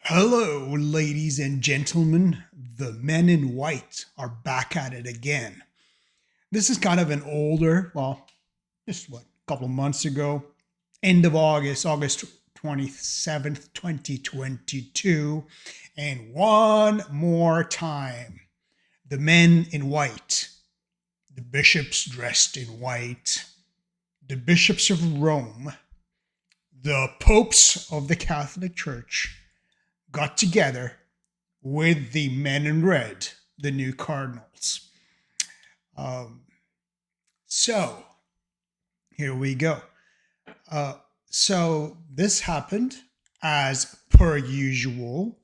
Hello, ladies and gentlemen. The men in white are back at it again. This is kind of an older, just a couple of months ago, end of August 27th, 2022. And one more time, the men in white, the bishops dressed in white, the bishops of Rome, the popes of the Catholic Church got together with the men in red, the new Cardinals. Um, so here we go. So this happened as per usual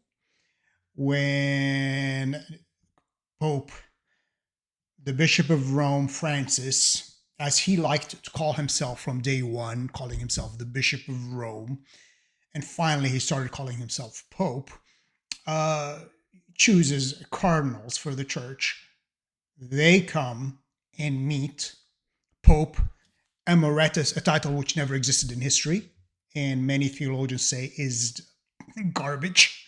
when Pope, the Bishop of Rome, Francis, as he liked to call himself from day one, calling himself the Bishop of Rome, and finally he started calling himself Pope, uh, chooses cardinals for the church. They come and meet Pope Emeritus, a title which never existed in history, and many theologians say is garbage,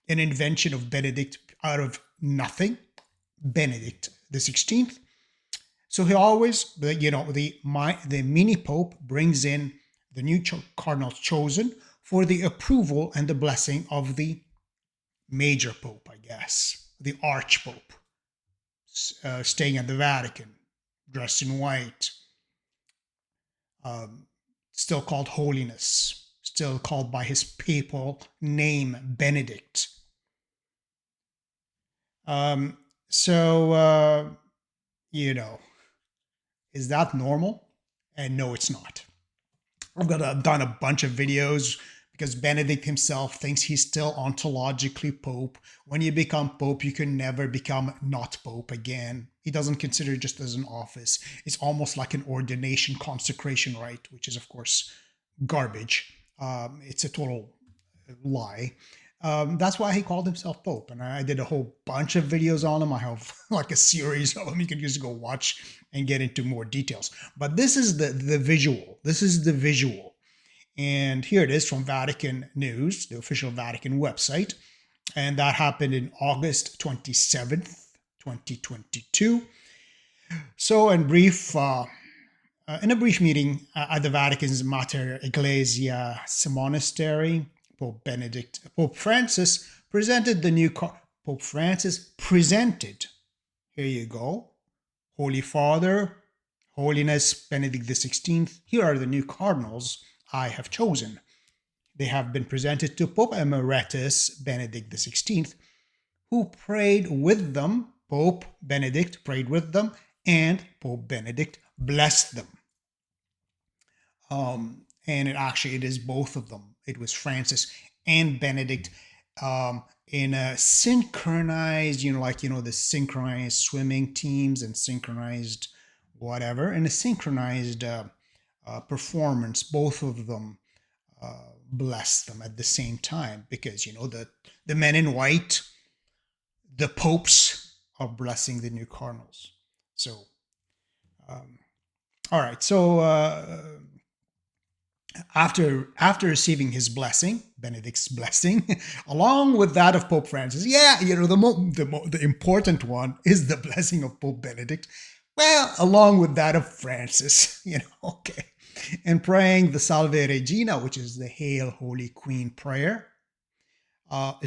an invention of Benedict out of nothing, Benedict the 16th. So he always, the mini pope brings in the new cardinals chosen for the approval and the blessing of the major pope, I guess, the archpope, staying at the Vatican, dressed in white, still called Holiness, still called by his papal name, Benedict. So, is that normal? And no, it's not. I've done a bunch of videos because Benedict himself thinks he's still ontologically Pope. When you become Pope, you can never become not Pope again. He doesn't consider it just as an office. It's almost like an ordination consecration rite, which is, of course, garbage. It's a total lie. That's why he called himself Pope. And I did a whole bunch of videos on him. I have like a series of them you can just go watch and get into more details. But this is the visual. This is the visual. And here it is from Vatican News, the official Vatican website. And that happened in August 27th, 2022. So in a brief meeting at the Vatican's Mater Ecclesiae Monastery, Pope Francis presented the new Pope Francis presented. Here you go. Holy Father, Holiness Benedict XVI. Here are the new cardinals I have chosen. They have been presented to Pope Emeritus Benedict XVI, who prayed with them. Pope Benedict prayed with them, and Pope Benedict blessed them. And it is both of them. It was Francis and Benedict in a synchronized, the synchronized swimming teams and synchronized whatever, in a synchronized performance. Both of them blessed them at the same time because, the men in white, the popes, are blessing the new cardinals. So, all right. So, after receiving his blessing, Benedict's blessing, along with that of Pope Francis, the important one is the blessing of Pope Benedict. Well, along with that of Francis, okay, and praying the Salve Regina, which is the Hail Holy Queen prayer,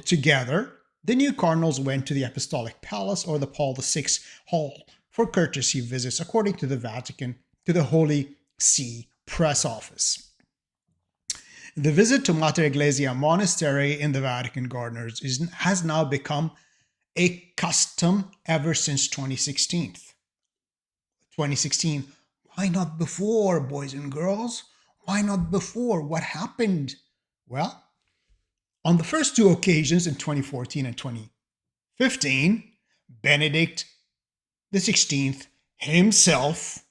together, the new cardinals went to the Apostolic Palace or the Paul VI Hall for courtesy visits, according to the Vatican, to the Holy See press office. The visit to Mater Ecclesiae Monastery in the Vatican Gardens has now become a custom ever since 2016. 2016. Why not before, boys and girls? Why not before? What happened? Well, on the first two occasions in 2014 and 2015, Benedict the 16th himself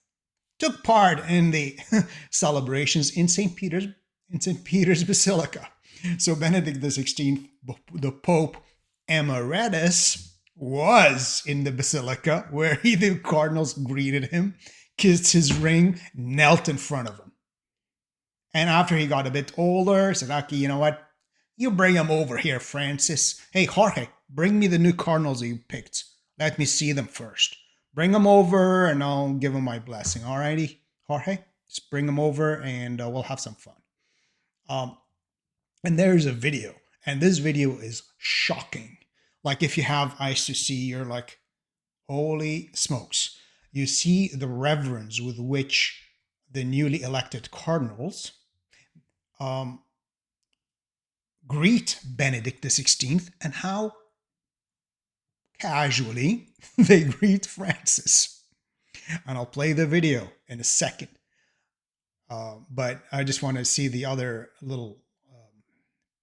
took part in the celebrations in St. Peter's Basilica. So Benedict the 16th, the Pope Emeritus, was in the Basilica where the cardinals greeted him, kissed his ring, knelt in front of him. And after he got a bit older, said, okay, you know what? You bring him over here, Francis. Hey, Jorge, bring me the new Cardinals you picked. Let me see them first. Bring them over and I'll give them my blessing. Alrighty, Jorge? Just bring them over and we'll have some fun. And there's a video. And this video is shocking. Like if you have eyes to see, you're like, holy smokes. You see the reverence with which the newly elected Cardinals greet Benedict XVI and how casually they greet Francis. And I'll play the video in a second. But I just want to see the other little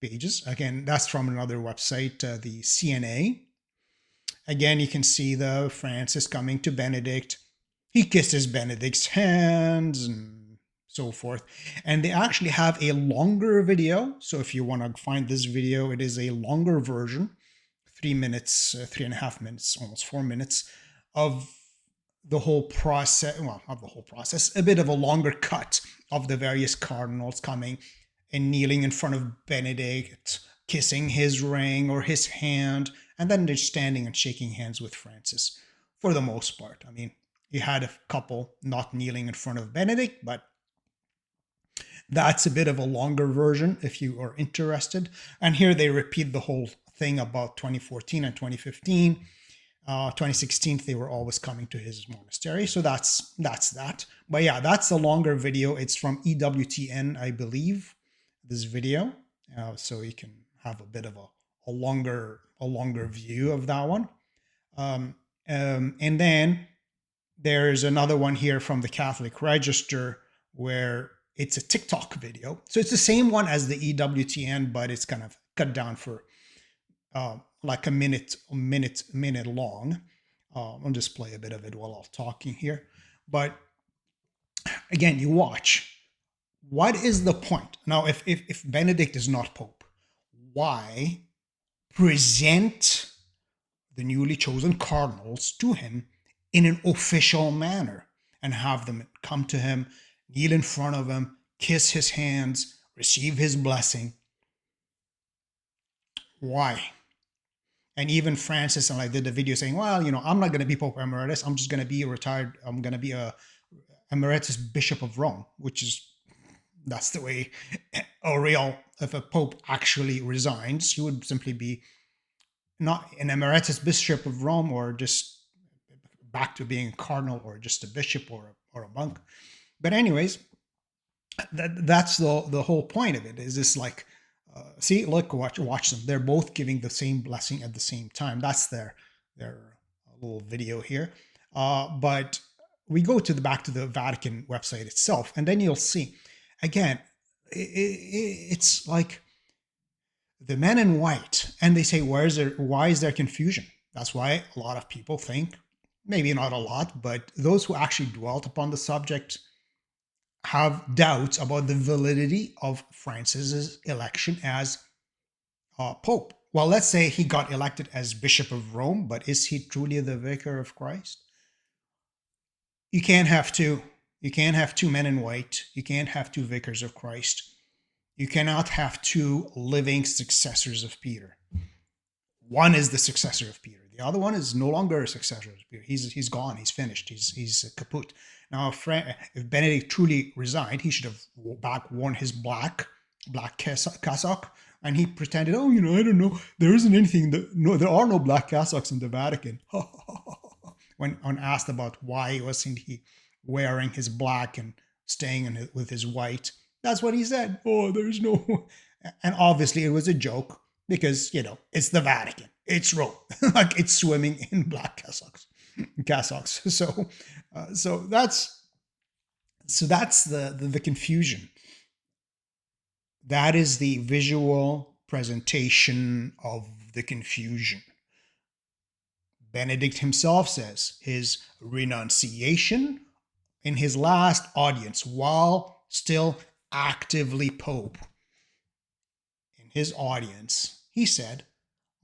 pages. Again, that's from another website, the CNA. Again, you can see the Francis coming to Benedict. He kisses Benedict's hands and so forth. And they actually have a longer video. So if you want to find this video, it is a longer version, 3 minutes, 3.5 minutes, almost 4 minutes of the whole process. Well, not the whole process, a bit of a longer cut of the various cardinals coming and kneeling in front of Benedict, kissing his ring or his hand, and then they're standing and shaking hands with Francis for the most part. I mean, you had a couple not kneeling in front of Benedict, but that's a bit of a longer version if you are interested. And here they repeat the whole thing about 2014 and 2015. 2016, they were always coming to his monastery. So that's that. But yeah, that's a longer video. It's from EWTN, I believe, this video. So you can have a bit of a longer view of that one. And then there's another one here from the Catholic Register where it's a TikTok video. So it's the same one as the EWTN, but it's kind of cut down for like a minute long. I'll just play a bit of it while I'm talking here. But again, you watch. What is the point? Now, if Benedict is not Pope, why present the newly chosen cardinals to him in an official manner and have them come to him, kneel in front of him, kiss his hands, receive his blessing? Why? And even Francis and I did a video saying, well, I'm not going to be Pope Emeritus. I'm just going to be retired. I'm going to be a Emeritus Bishop of Rome, that's the way if a Pope actually resigns, he would simply be not an Emeritus Bishop of Rome or just back to being a cardinal or just a bishop or a monk. But anyways, that's the whole point of it. Is this like, see, look, watch them. They're both giving the same blessing at the same time. That's their little video here. But we go back to the Vatican website itself, and then you'll see, again, it's like the men in white, and they say, why is there confusion? That's why a lot of people think, maybe not a lot, but those who actually dwelt upon the subject have doubts about the validity of Francis's election as Pope. Well, let's say he got elected as Bishop of Rome, but is he truly the Vicar of Christ? You can't have two. You can't have two men in white. You can't have two vicars of Christ. You cannot have two living successors of Peter. One is the successor of Peter. The other one is no longer a successor of Peter. He's gone. He's finished. He's kaput. Now, if Benedict truly resigned, he should have worn his black cassock, and he pretended, I don't know, there isn't anything. There are no black cassocks in the Vatican. When asked about why wasn't he wearing his black and staying with his white, that's what he said. Oh, there's no. And obviously it was a joke because, it's the Vatican. It's Rome. Like it's swimming in black cassocks. So that's the confusion. That is the visual presentation of the confusion. Benedict himself says his renunciation in his last audience while still actively Pope. In his audience, he said,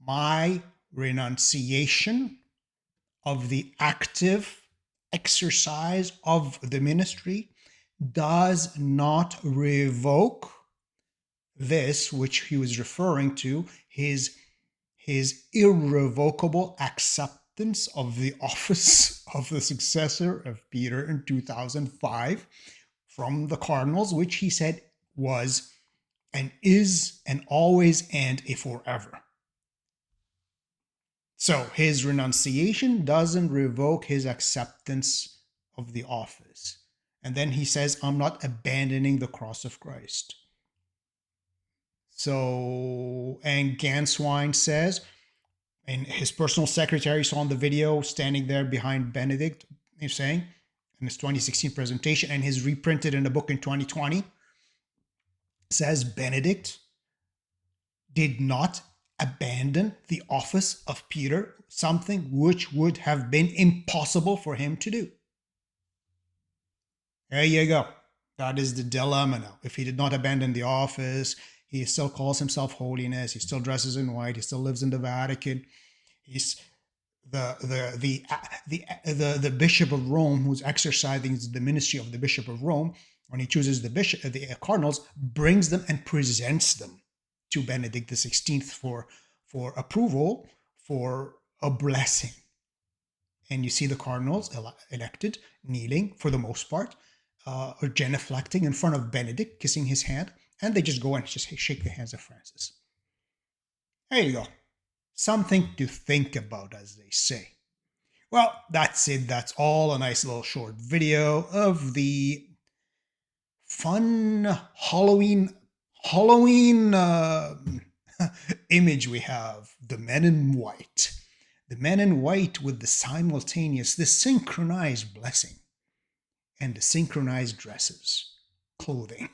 my renunciation of the active exercise of the ministry does not revoke this, which he was referring to, his irrevocable acceptance of the office of the successor of Peter in 2005 from the Cardinals, which he said was and is and always and a forever. So his renunciation doesn't revoke his acceptance of the office. And then he says, I'm not abandoning the cross of Christ. So, and Ganswein says, and his personal secretary saw on the video standing there behind Benedict, he's saying in his 2016 presentation, and his reprinted in a book in 2020, says Benedict did not abandon the office of Peter, something which would have been impossible for him to do. There you go. That is the dilemma now. If he did not abandon the office, he still calls himself holiness. He still dresses in white. He still lives in the Vatican. He's the Bishop of Rome, who's exercising the ministry of the Bishop of Rome. When he chooses the cardinals, brings them and presents them to Benedict XVI for approval, for a blessing. And you see the cardinals elected, kneeling for the most part, or genuflecting in front of Benedict, kissing his hand, and they just go and just shake the hands of Francis. There you go. Something to think about, as they say. Well, that's it. That's all. A nice little short video of the fun Halloween image we have. The men in white. The men in white with the synchronized blessing and the synchronized dresses, clothing.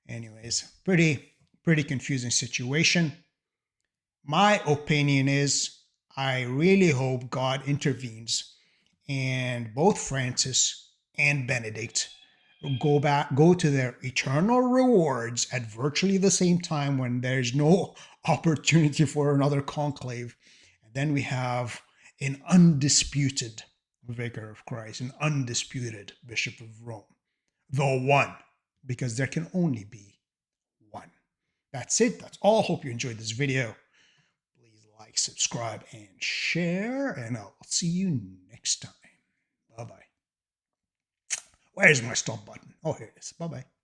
Anyways, pretty confusing situation. My opinion is I really hope God intervenes and both Francis and Benedict go to their eternal rewards at virtually the same time when there's no opportunity for another conclave. And then we have an undisputed Vicar of Christ, an undisputed Bishop of Rome, the one, because there can only be one. That's it. That's all. Hope you enjoyed this video. Please like, subscribe, and share, and I'll see you next time. Bye-bye. Where's my stop button? Oh, here it is. Bye-bye.